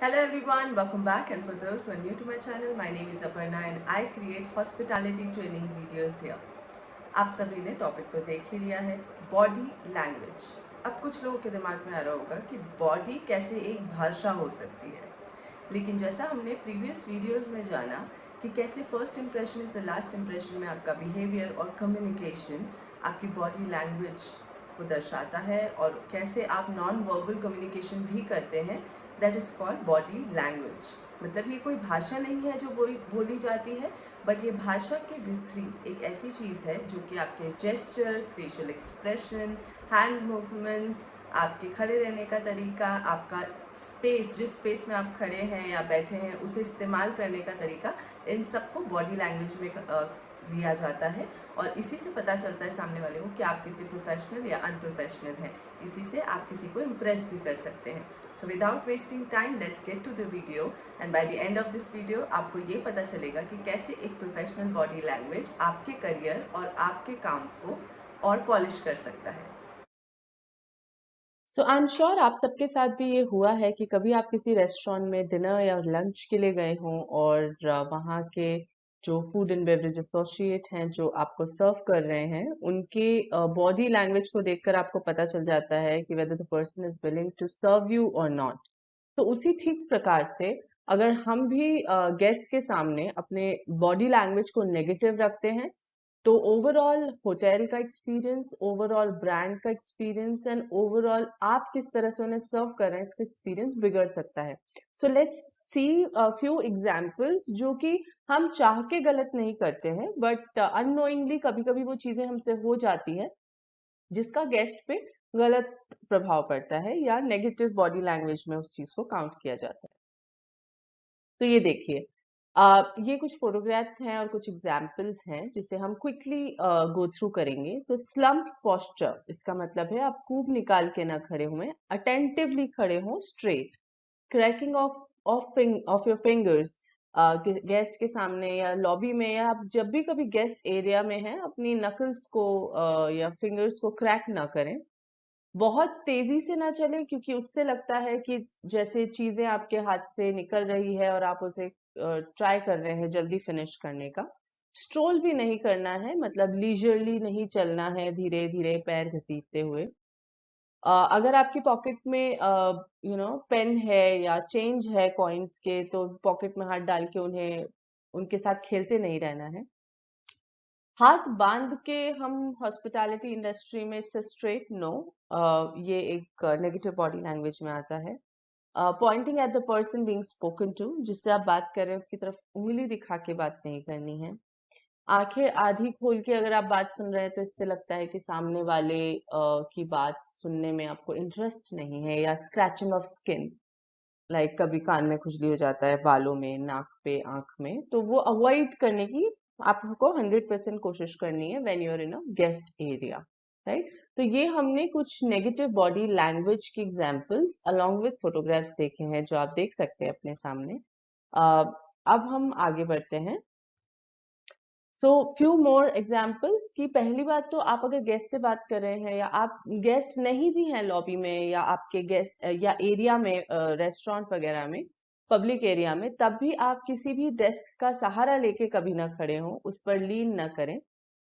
Hello everyone, welcome back, and for those who are new to my channel, my name is Aparna and I create hospitality training videos here. आप सभी ने topic तो देख ही लिया है, body language. अब कुछ लोगों के दिमाग में आ रहा होगा कि बॉडी कैसे एक भाषा हो सकती है, लेकिन जैसा हमने प्रीवियस वीडियोस में जाना कि कैसे first impression is the last impression में आपका बिहेवियर और कम्युनिकेशन आपकी बॉडी लैंग्वेज को दर्शाता है, और कैसे आप नॉन वर्बल कम्युनिकेशन भी करते हैं, that is called body language. मतलब ये कोई भाषा नहीं है जो बोली जाती है, बट ये भाषा के विपरीत एक ऐसी चीज़ है जो कि आपके gestures, facial expression, hand movements, आपके खड़े रहने का तरीका, आपका स्पेस, जिस स्पेस में आप खड़े हैं या बैठे हैं उसे इस्तेमाल करने का तरीका, इन सबको बॉडी लैंग्वेज में लिया जाता है। और इसी से पता चलता है सामने वाले को कि आप कितने प्रोफेशनल या अनप्रोफेशनल हैं। इसी से आप किसी को इम्प्रेस भी कर सकते हैं। So without wasting time, let's get to the video, and by the end of this video आपको ये पता चलेगा कि कैसे एक प्रोफेशनल बॉडी लैंग्वेज आपके करियर और आपके काम को और पॉलिश कर सकता है। सो आई एम श्योर आप सबके साथ भी ये हुआ है कि कभी आप किसी रेस्टोरेंट में डिनर या लंच के लिए गए हों और वहाँ के जो फूड एंड बेवरेज एसोसिएट हैं जो आपको सर्व कर रहे हैं उनके बॉडी लैंग्वेज को देखकर आपको पता चल जाता है कि whether the person is willing to serve you or not. तो उसी ठीक प्रकार से अगर हम भी गेस्ट के सामने अपने बॉडी लैंग्वेज को नेगेटिव रखते हैं तो ओवरऑल होटल का एक्सपीरियंस, ओवरऑल ब्रांड का एक्सपीरियंस एंड ओवरऑल आप किस तरह से उन्हें सर्व कर रहे हैं इसका एक्सपीरियंस बिगड़ सकता है। So let's see few examples जो कि हम चाह के गलत नहीं करते हैं बट अननोइंगली कभी कभी वो चीजें हमसे हो जाती है जिसका गेस्ट पे गलत प्रभाव पड़ता है या नेगेटिव बॉडी लैंग्वेज में उस चीज को काउंट किया जाता है। तो ये देखिए, ये कुछ फोटोग्राफ्स हैं और कुछ एग्जाम्पल्स हैं जिसे हम क्विकली गो थ्रू करेंगे। सो स्लम्प पोस्चर, इसका मतलब है आप कूप निकाल के ना खड़े हुए, अटेंटिवली खड़े हों straight. Cracking of your fingers, guest के सामने या लॉबी में या आप जब भी कभी गेस्ट एरिया में हैं अपनी नकल्स को या फिंगर्स को क्रैक ना करें। बहुत तेजी से ना चले क्योंकि उससे लगता है कि जैसे चीजें आपके हाथ से निकल रही है और आप उसे ट्राई कर रहे हैं जल्दी फिनिश करने का। स्ट्रोल भी नहीं करना है, मतलब लीजरली नहीं चलना है, धीरे धीरे पैर घसीटते हुए। अगर आपकी पॉकेट में पेन है या चेंज है कॉइन्स के तो पॉकेट में हाथ डाल के उन्हें उनके साथ खेलते नहीं रहना है। हाथ बांध के हम हॉस्पिटैलिटी इंडस्ट्री में इट्स अ स्ट्रेट नो, ये एक नेगेटिव बॉडी लैंग्वेज में आता है। Pointing at the person being spoken to, जिससे आप बात कर रहे हैं उसकी तरफ उंगली दिखा के बात नहीं करनी है। आंखें आधी खोल के अगर आप बात सुन रहे हैं तो इससे लगता है कि सामने वाले की बात सुनने में आपको इंटरेस्ट नहीं है। या स्क्रैचिंग ऑफ स्किन, लाइक कभी कान में खुजली हो जाता है, बालों में, नाक पे, आंख में, तो वो अवॉइड करने की आपको 100% कोशिश करनी है when you are in a guest area, right. तो ये हमने कुछ नेगेटिव बॉडी लैंग्वेज की एग्जांपल्स अलोंग विद फोटोग्राफ्स देखे हैं जो आप देख सकते हैं अपने सामने। अब हम आगे बढ़ते हैं। सो फ्यू मोर एग्जाम्पल्स की पहली बात तो आप अगर गेस्ट से बात कर रहे हैं या आप गेस्ट नहीं भी हैं लॉबी में या आपके गेस्ट या एरिया में रेस्टोरेंट वगैरह में पब्लिक एरिया में, तब भी आप किसी भी डेस्क का सहारा लेके कभी ना खड़े हों, उस पर लीन ना करें।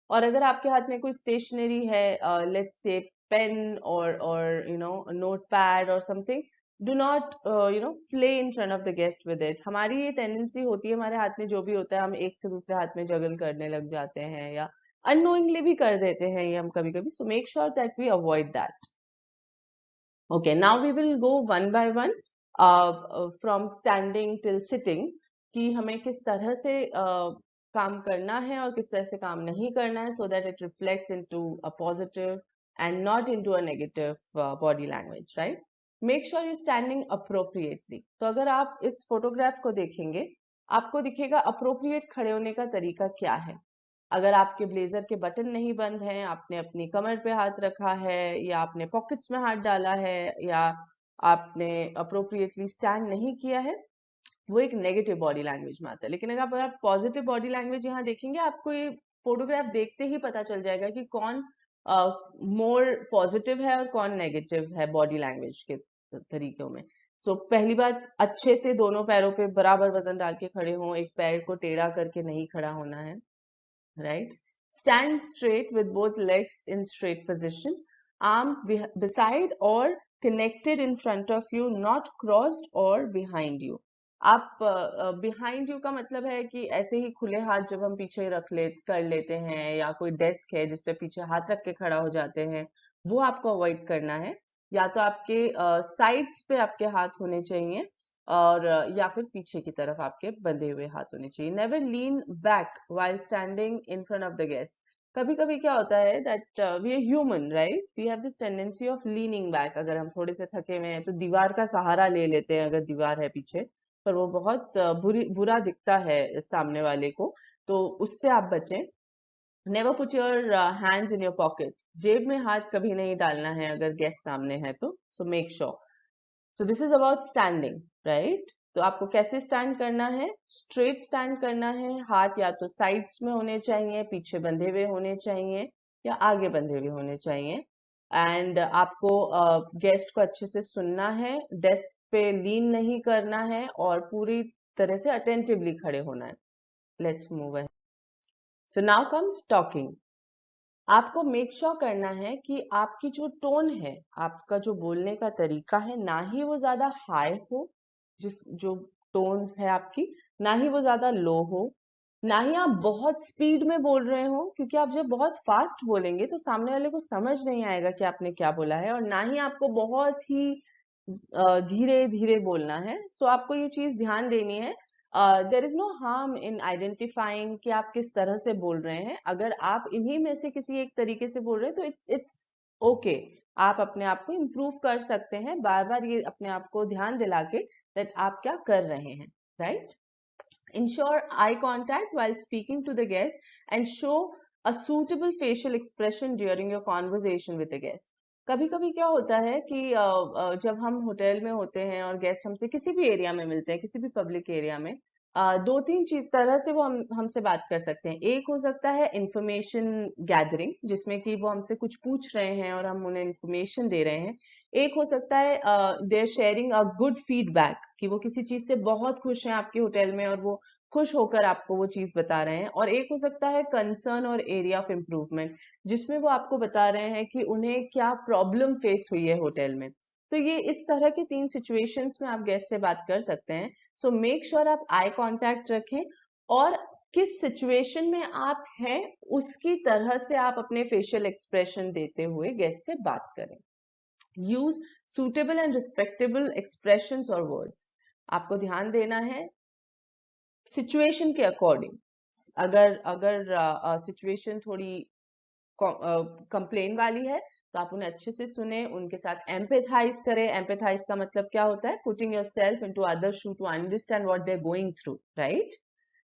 और अगर आपके हाथ में कोई स्टेशनरी है, लेट्स से पेन और नोट पैड और something, do not play in front of the guest with it. हमारी ये टेंडेंसी होती है, हमारे हाथ में जो भी होता है हम एक से दूसरे हाथ में जगल करने लग जाते हैं या अननोइंगली भी कर देते हैं ये हम कभी कभी। So make sure that we avoid that. Okay, now we will go one by one from standing till sitting, कि हमें किस तरह से काम करना है और किस तरह से काम नहीं करना है, so that it reflects into a positive and not into a negative body language, right. Make sure you standing appropriately. तो अगर आप इस फोटोग्राफ को देखेंगे आपको दिखेगा अप्रोप्रिएट खड़े होने का तरीका क्या है। अगर आपके ब्लेजर के बटन नहीं बंद हैं, आपने अपनी कमर पे हाथ रखा है या आपने पॉकेट्स में हाथ डाला है या आपने अप्रोप्रिएटली स्टैंड नहीं किया है, वो एक नेगेटिव बॉडी लैंग्वेज में आता है। लेकिन अगर आप पॉजिटिव बॉडी लैंग्वेज यहाँ देखेंगे आपको ये फोटोग्राफ देखते ही पता चल जाएगा कि कौन मोर पॉजिटिव है और कौन नेगेटिव है बॉडी लैंग्वेज के तरीकों में। सो पहली बात, अच्छे से दोनों पैरों पे बराबर वजन डाल के खड़े हों, एक पैर को टेढ़ा करके नहीं खड़ा होना है, right? Stand straight with both legs in straight position, arms beside or connected in front of you, not crossed or behind you. आप behind you का मतलब है कि ऐसे ही खुले हाथ जब हम पीछे कर लेते हैं, या कोई डेस्क है जिसपे पीछे हाथ रख के खड़ा हो जाते हैं, वो आपको अवॉइड करना है। या तो आपके साइड्स पे आपके हाथ होने चाहिए, और या फिर पीछे की तरफ आपके बंधे हुए हाथ होने चाहिए। Never lean back while standing in front of the guest. कभी कभी क्या होता है that we are human, right? We have this tendency of leaning back. अगर हम थोड़े से थके हुए हैं तो दीवार का सहारा ले लेते हैं, अगर दीवार है पीछे, पर वो बहुत बुरा दिखता है सामने वाले को, तो उससे आप बचें। Never put your hands in your pocket. जेब में हाथ कभी नहीं डालना है अगर गेस्ट सामने है तो। सो make sure. So this is about standing, right? तो आपको कैसे स्टैंड करना है? स्ट्रेट स्टैंड करना है। हाथ या तो साइड्स में होने चाहिए, पीछे बंधे हुए होने चाहिए, या आगे बंधे हुए होने चाहिए। एंड आपको गेस्ट को अच्छे से सुनना है, डेस्क पे लीन नहीं करना है, और पूरी तरह से अटेंटिवली खड़े होना है। Let's move ahead. So now comes talking. आपको मेक श्योर करना है कि आपकी जो टोन है, आपका जो बोलने का तरीका है, ना ही वो ज्यादा हाई हो, जो टोन है आपकी, ना ही वो ज्यादा लो हो, ना ही आप बहुत स्पीड में बोल रहे हो, क्योंकि आप जब बहुत फास्ट बोलेंगे तो सामने वाले को समझ नहीं आएगा कि आपने क्या बोला है। और ना ही आपको बहुत ही धीरे धीरे बोलना है। सो आपको ये चीज ध्यान देनी है। There is no harm in identifying कि आप किस तरह से बोल रहे हैं। अगर आप इन्हीं में से किसी एक तरीके से बोल रहे हैं तो इट्स ओके। आप अपने आप को इम्प्रूव कर सकते हैं, बार बार ये अपने आप को ध्यान दिला के दैट आप क्या कर रहे हैं, right? Ensure eye contact while speaking to the guest and show a suitable facial expression during your conversation with the guest. कभी कभी क्या होता है कि जब हम होटल में होते हैं और गेस्ट हमसे किसी भी एरिया में मिलते हैं, किसी भी पब्लिक एरिया में, दो तीन चीज तरह से वो हमसे बात कर सकते हैं। एक हो सकता है इंफॉर्मेशन गैदरिंग, जिसमें कि वो हमसे कुछ पूछ रहे हैं और हम उन्हें इंफॉर्मेशन दे रहे हैं। एक हो सकता है they are sharing a good feedback, कि वो किसी चीज से बहुत खुश हैं आपके होटल में और वो खुश होकर आपको वो चीज बता रहे हैं। और एक हो सकता है कंसर्न और एरिया ऑफ इम्प्रूवमेंट, जिसमें वो आपको बता रहे हैं कि उन्हें क्या प्रॉब्लम फेस हुई है होटल में। तो ये इस तरह के तीन सिचुएशंस में आप गेस्ट से बात कर सकते हैं। सो मेक श्योर आप आई कांटेक्ट रखें, और किस सिचुएशन में आप हैं उसकी तरह से आप अपने फेशियल एक्सप्रेशन देते हुए गेस्ट से बात करें। Use suitable and respectable expressions और वर्ड्स। आपको ध्यान देना है सिचुएशन के अकॉर्डिंग। अगर अगर सिचुएशन थोड़ी कंप्लेन वाली है तो आप उन्हें अच्छे से सुने, उनके साथ एम्पैथाइज करें। एम्पैथाइज का मतलब क्या होता है? Putting yourself into other shoe to understand what they are going through, right?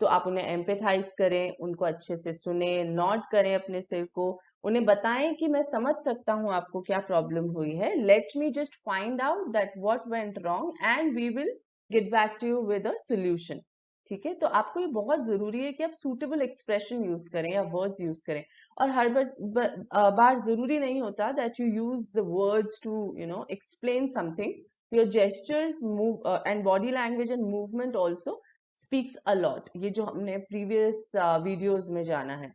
तो आप उन्हें एम्पैथाइज करें, उनको अच्छे से सुने, नॉड करें अपने सिर को, उन्हें बताएं कि मैं समझ सकता हूं आपको क्या प्रॉब्लम हुई है, let me just find out that what went wrong and we will get back to you with a solution. ठीक है? तो आपको ये बहुत जरूरी है कि आप सूटेबल एक्सप्रेशन यूज करें या वर्ड्स यूज करें। और हर बार जरूरी नहीं होता that you use the words to explain something. Your gestures move and body language and movement also speaks a lot, ये जो हमने प्रीवियस वीडियोस में जाना है,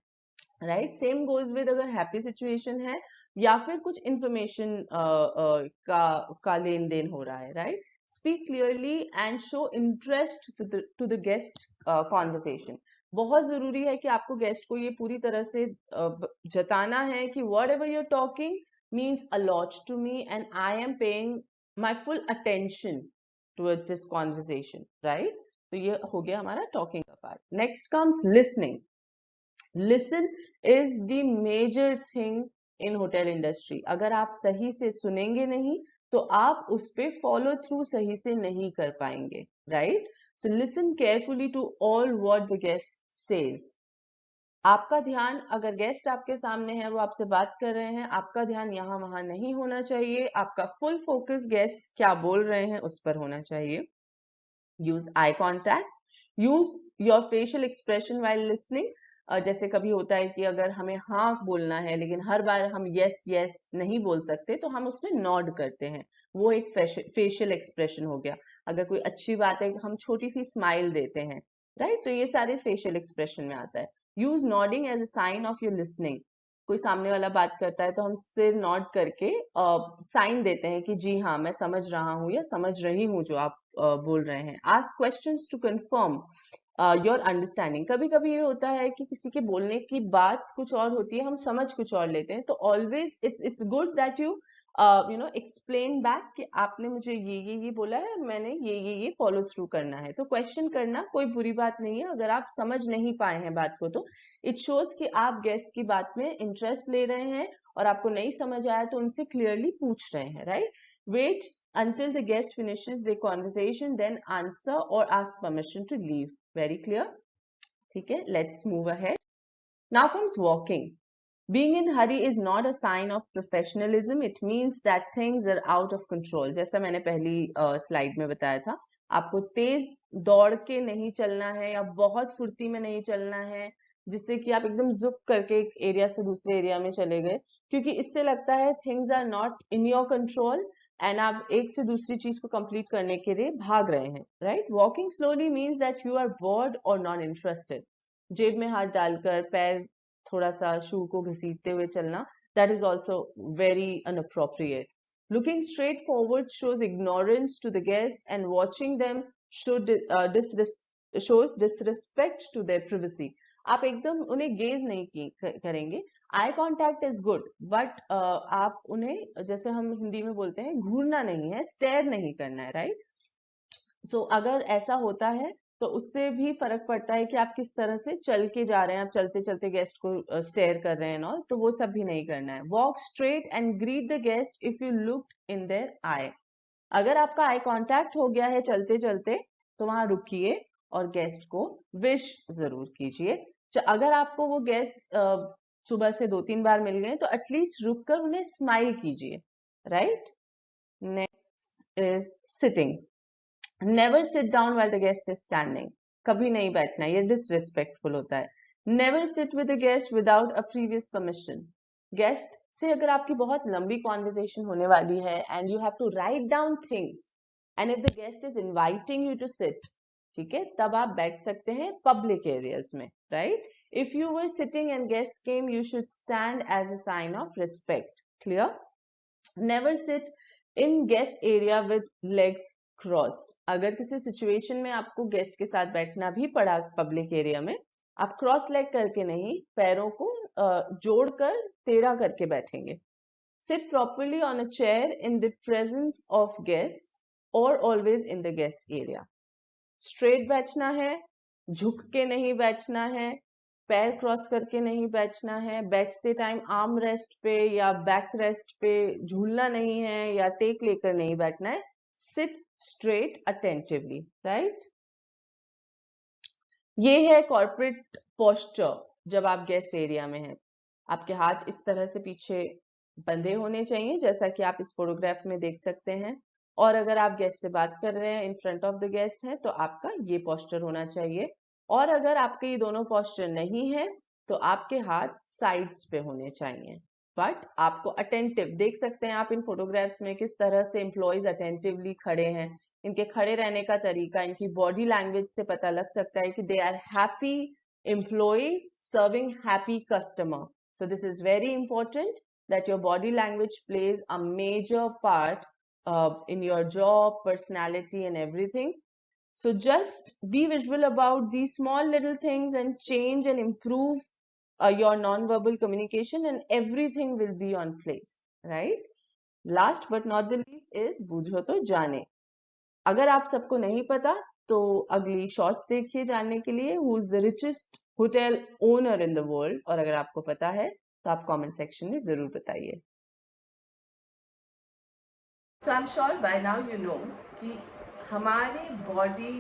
राइट? सेम गोज विद अगर हैप्पी सिचुएशन है या फिर कुछ इंफॉर्मेशन का लेन देन हो रहा है, right? Speak clearly and show interest to the guest conversation. बहुत जरूरी है कि आपको गेस्ट को ये पूरी तरह से जताना है कि whatever you're talking means a lot to me and I am paying my full attention towards this conversation, right? तो ये हो गया हमारा टॉकिंग का part. Next comes listening. Listen is the major thing in hotel industry. अगर आप सही से सुनेंगे नहीं तो आप उस पर फॉलो थ्रू सही से नहीं कर पाएंगे, right? So listen carefully to all what the guest says. आपका ध्यान, अगर गेस्ट आपके सामने है, वो आपसे बात कर रहे हैं, आपका ध्यान यहाँ वहां नहीं होना चाहिए। आपका फुल फोकस गेस्ट क्या बोल रहे हैं उस पर होना चाहिए। Use eye contact. Use your facial expression while listening. जैसे कभी होता है कि अगर हमें हाँ बोलना है लेकिन हर बार हम यस यस नहीं बोल सकते, तो हम उसमें नॉड करते हैं। वो एक फेशियल एक्सप्रेशन हो गया। अगर कोई अच्छी बात है, हम छोटी सी स्माइल देते हैं, राइट? तो ये सारे फेशियल एक्सप्रेशन में आता है। Use nodding as a sign of your listening. कोई सामने वाला बात करता है तो हम सिर नॉड करके साइन देते हैं कि जी हाँ, मैं समझ रहा हूँ या समझ रही हूँ जो आप बोल रहे हैं। Ask questions to confirm your understanding. कभी कभी ये होता है कि किसी के बोलने की बात कुछ और होती है, हम समझ कुछ और लेते हैं, तो always it's good that you explain back कि आपने मुझे ये बोला है, मैंने ये फॉलो थ्रू करना है। तो क्वेश्चन करना कोई बुरी बात नहीं है। अगर आप समझ नहीं पाए हैं बात को, तो इट शोज कि आप गेस्ट की बात में इंटरेस्ट ले रहे हैं और आपको नहीं समझ आया तो उनसे क्लियरली पूछ रहे हैं, right? Wait until the guest finishes their conversation, then answer or ask permission to leave. Very clear? ठीक है, let's move ahead. Now comes walking. Being in hurry is not a sign of professionalism. It means that things are out of control. जैसा मैंने पहली slide में बताया था, आपको तेज दौड़ के नहीं चलना है या बहुत फुर्ती में नहीं चलना है जिससे कि आप एकदम जुप करके एक एरिया से दूसरे एरिया में चले गए, क्योंकि इससे लगता है things are not in your control and आप एक से दूसरी चीज को कंप्लीट करने के लिए भाग रहे हैं, right? Walking slowly means that you are bored और नॉट इंटरेस्टेड। जेब में हाथ डालकर पैर थोड़ा सा शू को घसीटते हुए चलना, that is also very inappropriate. Looking straight forward shows ignorance to the guest, and watching them shows disrespect to their privacy. आप एकदम उन्हें गेज नहीं करेंगे। Eye contact is good, but आप उन्हें, जैसे हम हिंदी में बोलते हैं, घूरना नहीं है, स्टेयर नहीं करना है, राइट? सो अगर ऐसा होता है तो उससे भी फर्क पड़ता है कि आप किस तरह से चल के जा रहे हैं। आप चलते चलते गेस्ट को स्टेयर कर रहे हैं ना, तो वो सब भी नहीं करना है। Walk straight and greet the guest if you look in their eye. अगर आपका आई कांटेक्ट हो गया है चलते चलते, तो वहां रुकिए और गेस्ट को विश जरूर कीजिए। अगर आपको वो गेस्ट सुबह से 2-3 बार मिल गए तो एटलीस्ट रुककर उन्हें स्माइल कीजिए, right? Next is sitting. Never sit down while the guest is standing. कभी नहीं बैठना, ये डिसरिस्पेक्टफुल होता है। Never sit with the guest without a previous permission. Guest से अगर आपकी बहुत लंबी कॉन्वर्जेशन होने वाली है and you have to write down things and if the guest is inviting you to sit, ठीक है, तब आप बैठ सकते हैं पब्लिक एरियाज में, right? If you were sitting and guest came, you should stand as a sign of respect. Clear? Never sit in guest area with legs crossed. अगर किसी सिचुएशन में आपको गेस्ट के साथ बैठना भी पड़ा पब्लिक एरिया में, आप क्रॉस लेग करके नहीं, पैरों को जोड़कर टेढ़ा करके बैठेंगे। Sit properly on a chair in the presence of guest और always in the guest area. Straight बैठना है, झुक के नहीं बैठना है, पैर क्रॉस करके नहीं बैठना है, बैठते टाइम आर्म रेस्ट पे या बैक रेस्ट पे झूलना नहीं है या टेक लेकर नहीं बैठना है। Seat straight attentively, right? ये है कॉर्पोरेट पोस्चर जब आप गेस्ट एरिया में हैं। आपके हाथ इस तरह से पीछे बंधे होने चाहिए, जैसा कि आप इस फोटोग्राफ में देख सकते हैं। और अगर आप गेस्ट से बात कर रहे हैं, in front of the guest हैं, तो आपका ये पोस्चर होना चाहिए। और अगर आपके ये दोनों पोस्चर नहीं है तो आपके हाथ साइड्स पे होने चाहिए। बट आपको अटेंटिव देख सकते हैं आप इन फोटोग्राफ्स में किस तरह से एम्प्लॉयज अटेंटिवली खड़े हैं। इनके खड़े रहने का तरीका, इनकी बॉडी लैंग्वेज से पता लग सकता है कि they are happy employees serving happy customer. So this is very important that your body language plays a major part in your job, personality and everything. So just be visual about these small little things and change and improve your non-verbal communication and everything will be on place, right? Last but not the least is बूझो तो जाने। अगर आप सबको नहीं पता तो अगली शॉर्ट्स देखिए जानने के लिए who is the richest hotel owner in the world, और अगर आपको पता है तो आप कमेंट सेक्शन में जरूर बताइए। So I am sure by now you know कि हमारे बॉडी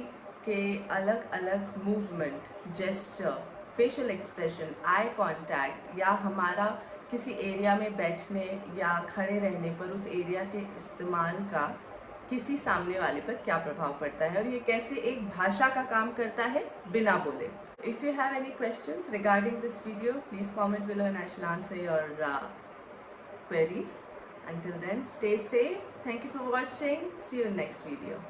के अलग अलग movement, gesture, facial expression, eye contact या हमारा किसी एरिया में बैठने या खड़े रहने पर उस एरिया के इस्तेमाल का किसी सामने वाले पर क्या प्रभाव पड़ता है और ये कैसे एक भाषा का काम करता है बिना बोले. If you have any questions regarding this video, please comment below and I shall answer your queries. Until then, stay safe. Thank you for watching. See you in next video.